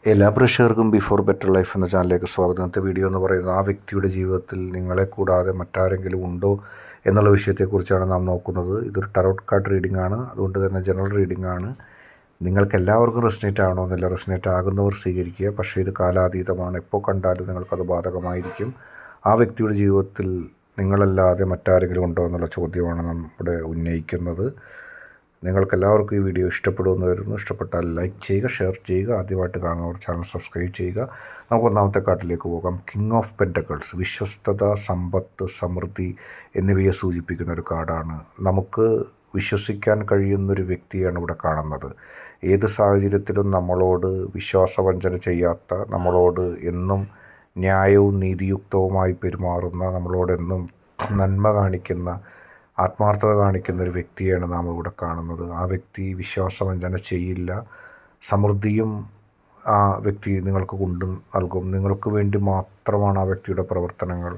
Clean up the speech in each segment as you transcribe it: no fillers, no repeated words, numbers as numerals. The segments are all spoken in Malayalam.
എല്ലാ പ്രേക്ഷകർക്കും ബിഫോർ ബെറ്റർ ലൈഫ് എന്ന ചാനലിലേക്ക് സ്വാഗതം. ഇന്നത്തെ വീഡിയോ എന്ന് പറയുന്നത് ആ വ്യക്തിയുടെ ജീവിതത്തിൽ നിങ്ങളെ കൂടാതെ മറ്റാരെങ്കിലും ഉണ്ടോ എന്നുള്ള വിഷയത്തെക്കുറിച്ചാണ് നാം നോക്കുന്നത്. ഇതൊരു ടറോട്ട് കാർഡ് റീഡിംഗ് ആണ്, അതുകൊണ്ട് തന്നെ ജനറൽ റീഡിംഗ് ആണ്. നിങ്ങൾക്ക് എല്ലാവർക്കും റെസനേറ്റ് ആകണമെന്നില്ല, റെസനേറ്റ് ആകുന്നവർ സ്വീകരിക്കുക. പക്ഷേ ഇത് കാലാതീതമാണ്, എപ്പോൾ കണ്ടാലും നിങ്ങൾക്കത് ബാധകമായിരിക്കും. ആ വ്യക്തിയുടെ ജീവിതത്തിൽ നിങ്ങളല്ലാതെ മറ്റാരെങ്കിലും ഉണ്ടോ എന്നുള്ള ചോദ്യമാണ് നമ്മുടെ ഉന്നയിക്കുന്നത്. നിങ്ങൾക്കെല്ലാവർക്കും ഈ വീഡിയോ ഇഷ്ടപ്പെടുമെന്ന് കരുതുന്നു. ഇഷ്ടപ്പെട്ടാൽ ലൈക്ക് ചെയ്യുക, ഷെയർ ചെയ്യുക. ആദ്യമായിട്ട് കാണുന്നവർ ചാനൽ സബ്സ്ക്രൈബ് ചെയ്യുക. നമുക്ക് ഒന്നാമത്തെ കാർഡിലേക്ക് പോകാം. കിങ് ഓഫ് പെൻറ്റക്കിൾസ്, വിശ്വസ്തത, സമ്പത്ത്, സമൃദ്ധി എന്നിവയെ സൂചിപ്പിക്കുന്ന ഒരു കാർഡാണ്. നമുക്ക് വിശ്വസിക്കാൻ കഴിയുന്നൊരു വ്യക്തിയാണ് ഇവിടെ കാണുന്നത്. ഏത് സാഹചര്യത്തിലും നമ്മളോട് വിശ്വാസവഞ്ചന ചെയ്യാത്ത, നമ്മളോട് എന്നും ന്യായവും നീതിയുക്തവുമായി പെരുമാറുന്ന, നമ്മളോടെന്നും നന്മ കാണിക്കുന്ന, ആത്മാർത്ഥത കാണിക്കുന്ന ഒരു വ്യക്തിയാണ് നാം ഇവിടെ കാണുന്നത്. ആ വ്യക്തി വിശ്വാസവഞ്ചന ചെയ്യില്ല. സമൃദ്ധിയും ആ വ്യക്തി നിങ്ങൾക്ക് കൊണ്ടു നൽകും. നിങ്ങൾക്ക് വേണ്ടി മാത്രമാണ് ആ വ്യക്തിയുടെ പ്രവർത്തനങ്ങൾ.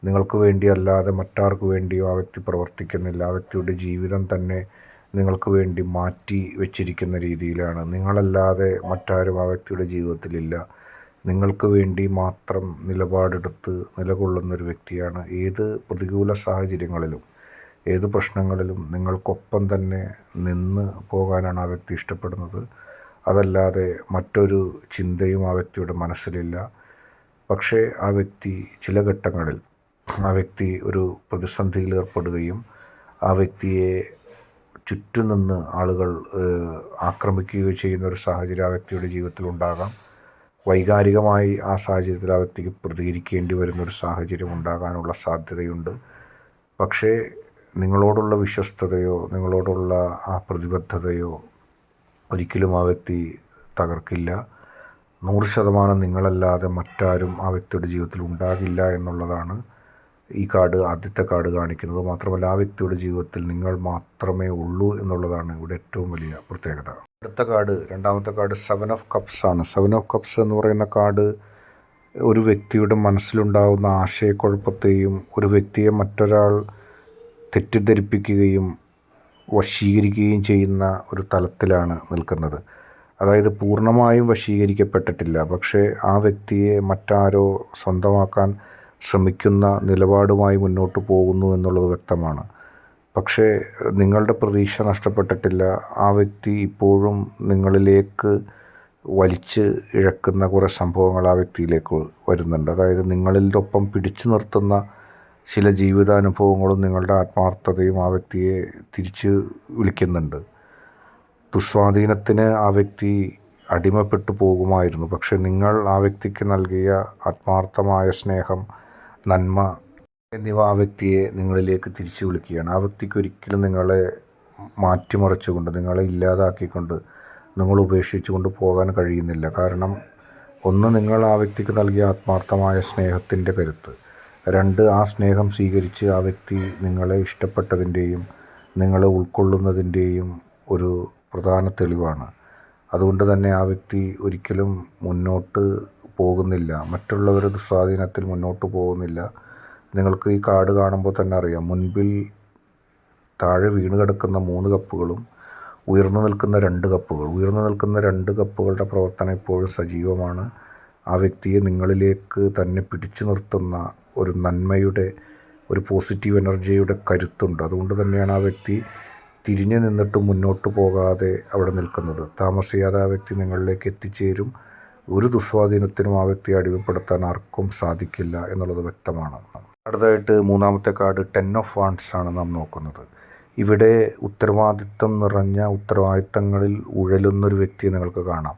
നിങ്ങൾക്ക് വേണ്ടിയല്ലാതെ മറ്റാർക്ക് വേണ്ടിയോ ആ വ്യക്തി പ്രവർത്തിക്കുന്നില്ല. ആ വ്യക്തിയുടെ ജീവിതം തന്നെ നിങ്ങൾക്ക് വേണ്ടി മാറ്റി വെച്ചിരിക്കുന്ന രീതിയിലാണ്. നിങ്ങളല്ലാതെ മറ്റാരും ആ വ്യക്തിയുടെ ജീവിതത്തിലില്ല. നിങ്ങൾക്ക് വേണ്ടി മാത്രം നിലപാടെടുത്ത് നിലകൊള്ളുന്നൊരു വ്യക്തിയാണ്. ഏത് പ്രതികൂല സാഹചര്യങ്ങളിലും ഏത് പ്രശ്നങ്ങളിലും നിങ്ങൾക്കൊപ്പം തന്നെ നിന്ന് പോകാനാണ് ആ വ്യക്തി ഇഷ്ടപ്പെടുന്നത്. അതല്ലാതെ മറ്റൊരു ചിന്തയും ആ വ്യക്തിയുടെ മനസ്സിലില്ല. പക്ഷേ ആ വ്യക്തി ചില ഘട്ടങ്ങളിൽ ആ വ്യക്തി ഒരു പ്രതിസന്ധിയിൽ ഏർപ്പെടുകയും ആ വ്യക്തിയെ ചുറ്റും നിന്ന് ആളുകൾ ആക്രമിക്കുകയോ ചെയ്യുന്ന ഒരു സാഹചര്യം ആ വ്യക്തിയുടെ ജീവിതത്തിൽ ഉണ്ടാകാം. വൈകാരികമായി ആ സാഹചര്യത്തിൽ ആ വ്യക്തിക്ക് പ്രതികരിക്കേണ്ടി വരുന്നൊരു സാഹചര്യം ഉണ്ടാകാനുള്ള സാധ്യതയുണ്ട്. പക്ഷേ നിങ്ങളോടുള്ള വിശ്വസ്തതയോ നിങ്ങളോടുള്ള ആ പ്രതിബദ്ധതയോ ഒരിക്കലും ആ വ്യക്തി തകർക്കില്ല. 100% നിങ്ങളല്ലാതെ മറ്റാരും ആ വ്യക്തിയുടെ ജീവിതത്തിൽ ഉണ്ടാകില്ല എന്നുള്ളതാണ് ഈ കാർഡ്, ആദ്യത്തെ കാർഡ് കാണിക്കുന്നത്. മാത്രമല്ല ആ വ്യക്തിയുടെ ജീവിതത്തിൽ നിങ്ങൾ മാത്രമേ ഉള്ളൂ എന്നുള്ളതാണ് ഇവിടെ ഏറ്റവും വലിയ പ്രത്യേകത. അടുത്ത കാർഡ്, രണ്ടാമത്തെ കാർഡ് 7 ഓഫ് കപ്സ് ആണ്. 7 ഓഫ് കപ്സ് എന്ന് പറയുന്ന കാർഡ് ഒരു വ്യക്തിയുടെ മനസ്സിലുണ്ടാകുന്ന ആശയക്കുഴപ്പത്തെയും ഒരു വ്യക്തിയെ മറ്റൊരാൾ തെറ്റിദ്ധരിപ്പിക്കുകയും വശീകരിക്കുകയും ചെയ്യുന്ന ഒരു തലത്തിലാണ് നിൽക്കുന്നത്. അതായത് പൂർണ്ണമായും വശീകരിക്കപ്പെട്ടിട്ടില്ല, പക്ഷേ ആ വ്യക്തിയെ മറ്റാരോ സ്വന്തമാക്കാൻ ശ്രമിക്കുന്ന നിലപാടുമായി മുന്നോട്ട് പോകുന്നു എന്നുള്ളത് വ്യക്തമാണ്. പക്ഷേ നിങ്ങളുടെ പ്രതീക്ഷ നഷ്ടപ്പെട്ടിട്ടില്ല. ആ വ്യക്തി ഇപ്പോഴും നിങ്ങളിലേക്ക് വലിച്ച് ഇഴക്കുന്ന കുറേ സംഭവങ്ങൾ ആ വ്യക്തിയിലേക്ക് വരുന്നുണ്ട്. അതായത് നിങ്ങളിലൊപ്പം പിടിച്ചു നിർത്തുന്ന ചില ജീവിതാനുഭവങ്ങളും നിങ്ങളുടെ ആത്മാർത്ഥതയും ആ വ്യക്തിയെ തിരിച്ച് വിളിക്കുന്നുണ്ട്. ദുസ്വാധീനത്തിന് ആ വ്യക്തി അടിമപ്പെട്ടു പോകുമായിരുന്നു. പക്ഷെ നിങ്ങൾ ആ വ്യക്തിക്ക് നൽകിയ ആത്മാർത്ഥമായ സ്നേഹം, നന്മ എന്നിവ ആ വ്യക്തിയെ നിങ്ങളിലേക്ക് തിരിച്ചു വിളിക്കുകയാണ്. ആ വ്യക്തിക്ക് ഒരിക്കലും നിങ്ങളെ മാറ്റിമറിച്ചുകൊണ്ട്, നിങ്ങളെ ഇല്ലാതാക്കിക്കൊണ്ട്, നിങ്ങൾ ഉപേക്ഷിച്ചുകൊണ്ട് പോകാൻ കഴിയുന്നില്ല. കാരണം ഒന്ന്, നിങ്ങൾ ആ വ്യക്തിക്ക് നൽകിയ ആത്മാർത്ഥമായ സ്നേഹത്തിൻ്റെ കരുത്ത്. 2, ആ സ്നേഹം സ്വീകരിച്ച് ആ വ്യക്തി നിങ്ങളെ ഇഷ്ടപ്പെട്ടതിൻ്റെയും നിങ്ങളെ ഉൾക്കൊള്ളുന്നതിൻ്റെയും ഒരു പ്രധാന തെളിവാണ്. അതുകൊണ്ട് തന്നെ ആ വ്യക്തി ഒരിക്കലും മുന്നോട്ട് പോകുന്നില്ല, മറ്റുള്ളവരുടെ സ്വാധീനത്തിൽ മുന്നോട്ട് പോകുന്നില്ല. നിങ്ങൾക്ക് ഈ കാർഡ് കാണുമ്പോൾ തന്നെ അറിയാം, മുൻപിൽ താഴെ വീണ് കിടക്കുന്ന 3 കപ്പുകളും ഉയർന്നു നിൽക്കുന്ന 2 കപ്പുകൾ. ഉയർന്നു നിൽക്കുന്ന 2 കപ്പുകളുടെ പ്രവർത്തനം ഇപ്പോഴും സജീവമാണ്. ആ വ്യക്തിയെ നിങ്ങളിലേക്ക് തന്നെ പിടിച്ചു നിർത്തുന്ന ഒരു നന്മയുടെ, ഒരു പോസിറ്റീവ് എനർജിയുടെ കരുത്തുണ്ട്. അതുകൊണ്ട് തന്നെയാണ് ആ വ്യക്തി തിരിഞ്ഞു നിന്നിട്ട് മുന്നോട്ട് പോകാതെ അവിടെ നിൽക്കുന്നത്. താമസിയാതെ ആ വ്യക്തി നിങ്ങളിലേക്ക് എത്തിച്ചേരും. ഒരു ദുസ്വാധീനത്തിനും ആ വ്യക്തിയെ അടിമപ്പെടുത്താൻ ആർക്കും സാധിക്കില്ല എന്നുള്ളത് വ്യക്തമാണ്. അടുത്തതായിട്ട് മൂന്നാമത്തെ കാർഡ് 10 ഓഫ് വാണ്ട്സ് ആണ് നാം നോക്കുന്നത്. ഇവിടെ ഉത്തരവാദിത്തം നിറഞ്ഞ, ഉത്തരവാദിത്തങ്ങളിൽ ഉഴലുന്നൊരു വ്യക്തിയെ നിങ്ങൾക്ക് കാണാം.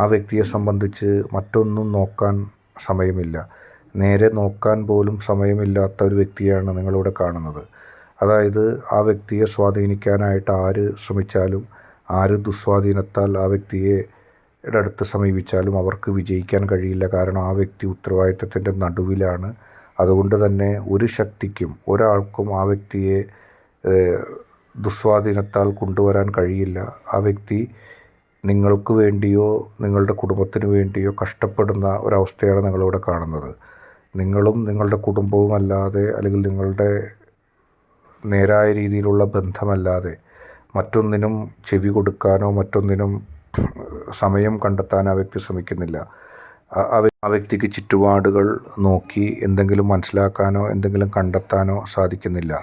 ആ വ്യക്തിയെ സംബന്ധിച്ച് മറ്റൊന്നും നോക്കാൻ സമയമില്ല, നേരെ നോക്കാൻ പോലും സമയമില്ലാത്ത ഒരു വ്യക്തിയാണ് നിങ്ങളിവിടെ കാണുന്നത്. അതായത് ആ വ്യക്തിയെ സ്വാധീനിക്കാനായിട്ട് ആര് ശ്രമിച്ചാലും, ആര് ദുസ്വാധീനത്താൽ ആ വ്യക്തിയെ അടുത്ത് സമീപിച്ചാലും അവർക്ക് വിജയിക്കാൻ കഴിയില്ല. കാരണം ആ വ്യക്തി ഉത്തരവാദിത്തത്തിൻ്റെ നടുവിലാണ്. അതുകൊണ്ട് തന്നെ ഒരു ശക്തിക്കും ഒരാൾക്കും ആ വ്യക്തിയെ ദുസ്വാധീനത്താൽ കൊണ്ടുവരാൻ കഴിയില്ല. ആ വ്യക്തി നിങ്ങൾക്ക് വേണ്ടിയോ നിങ്ങളുടെ കുടുംബത്തിന് വേണ്ടിയോ കഷ്ടപ്പെടുന്ന ഒരവസ്ഥയാണ് നിങ്ങളിവിടെ കാണുന്നത്. നിങ്ങളും നിങ്ങളുടെ കുടുംബവും അല്ലാതെ, അല്ലെങ്കിൽ നിങ്ങളുടെ നേരായ രീതിയിലുള്ള ബന്ധമല്ലാതെ മറ്റൊന്നിനും ചെവി കൊടുക്കാനോ മറ്റൊന്നിനും സമയം കണ്ടെത്താൻ ആ വ്യക്തി ശ്രമിക്കുന്നില്ല. ആ വ്യക്തിക്ക് ചുറ്റുപാടുകൾ നോക്കി എന്തെങ്കിലും മനസ്സിലാക്കാനോ എന്തെങ്കിലും കണ്ടെത്താനോ സാധിക്കുന്നില്ല.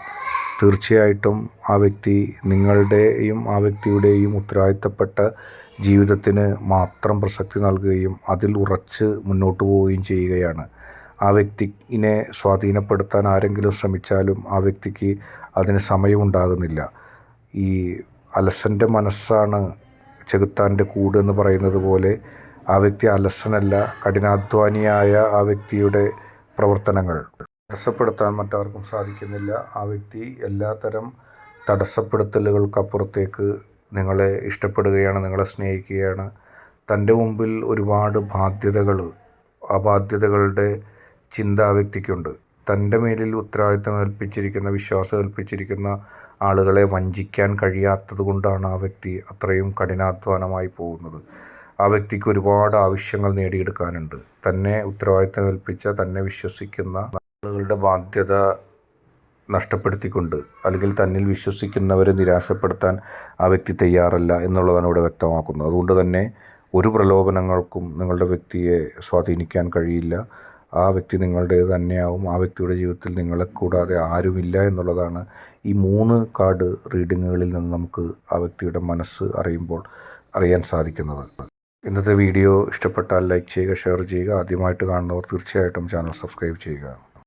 തീർച്ചയായിട്ടും ആ വ്യക്തി നിങ്ങളുടെയും ആ വ്യക്തിയുടെയും ഉത്തരവാദിത്തപ്പെട്ട ജീവിതത്തിന് മാത്രം പ്രസക്തി നൽകുകയും അതിൽ ഉറച്ച് മുന്നോട്ട് പോവുകയും ചെയ്യുകയാണ്. ആ വ്യക്തിയെ സ്വാധീനപ്പെടുത്താൻ ആരെങ്കിലും ശ്രമിച്ചാലും ആ വ്യക്തിക്ക് അതിന് സമയമുണ്ടാകുന്നില്ല. ഈ അലസൻ്റെ മനസ്സാണ് ചെകുത്താൻ്റെ കൂട് എന്ന് പറയുന്നത് പോലെ ആ വ്യക്തി അലസനല്ല, കഠിനാധ്വാനിയായ ആ വ്യക്തിയുടെ പ്രവർത്തനങ്ങൾ തടസ്സപ്പെടുത്താൻ മറ്റാർക്കും സാധിക്കുന്നില്ല. ആ വ്യക്തി എല്ലാത്തരം തടസ്സപ്പെടുത്തലുകൾക്കപ്പുറത്തേക്ക് നിങ്ങളെ ഇഷ്ടപ്പെടുകയാണ്, നിങ്ങളെ സ്നേഹിക്കുകയാണ്. തൻ്റെ മുമ്പിൽ ഒരുപാട് ബാധ്യതകൾ, ആ ബാധ്യതകളുടെ ചിന്ത ആ വ്യക്തിക്കുണ്ട്. തൻ്റെ മേലിൽ ഉത്തരവാദിത്തം ഏൽപ്പിച്ചിരിക്കുന്ന, വിശ്വാസം ഏൽപ്പിച്ചിരിക്കുന്ന ആളുകളെ വഞ്ചിക്കാൻ കഴിയാത്തത് കൊണ്ടാണ് ആ വ്യക്തി അത്രയും കഠിനാധ്വാനമായി പോകുന്നത്. ആ വ്യക്തിക്ക് ഒരുപാട് ആവശ്യങ്ങൾ നേടിയെടുക്കാനുണ്ട്. തന്നെ ഉത്തരവാദിത്തം ഏൽപ്പിച്ച, തന്നെ വിശ്വസിക്കുന്ന ആളുകളുടെ ബാധ്യത നഷ്ടപ്പെടുത്തിക്കൊണ്ട് അല്ലെങ്കിൽ തന്നിൽ വിശ്വസിക്കുന്നവരെ നിരാശപ്പെടുത്താൻ ആ വ്യക്തി തയ്യാറല്ല എന്നുള്ളതാണ് ഇവിടെ വ്യക്തമാക്കുന്നത്. അതുകൊണ്ട് തന്നെ ഒരു പ്രലോഭനങ്ങൾക്കും നിങ്ങളുടെ വ്യക്തിയെ സ്വാധീനിക്കാൻ കഴിയില്ല. ആ വ്യക്തി നിങ്ങളുടേത് തന്നെയാവും. ആ വ്യക്തിയുടെ ജീവിതത്തിൽ നിങ്ങളെ കൂടാതെ ആരുമില്ല എന്നുള്ളതാണ് ഈ 3 കാർഡ് റീഡിങ്ങുകളിൽ നിന്ന് നമുക്ക് ആ വ്യക്തിയുടെ മനസ്സ് അറിയാൻ സാധിക്കുന്നത്. ഇന്നത്തെ വീഡിയോ ഇഷ്ടപ്പെട്ടാൽ ലൈക്ക് ചെയ്യുക, ഷെയർ ചെയ്യുക. ആദ്യമായിട്ട് കാണുന്നവർ തീർച്ചയായിട്ടും ചാനൽ സബ്സ്ക്രൈബ് ചെയ്യുക.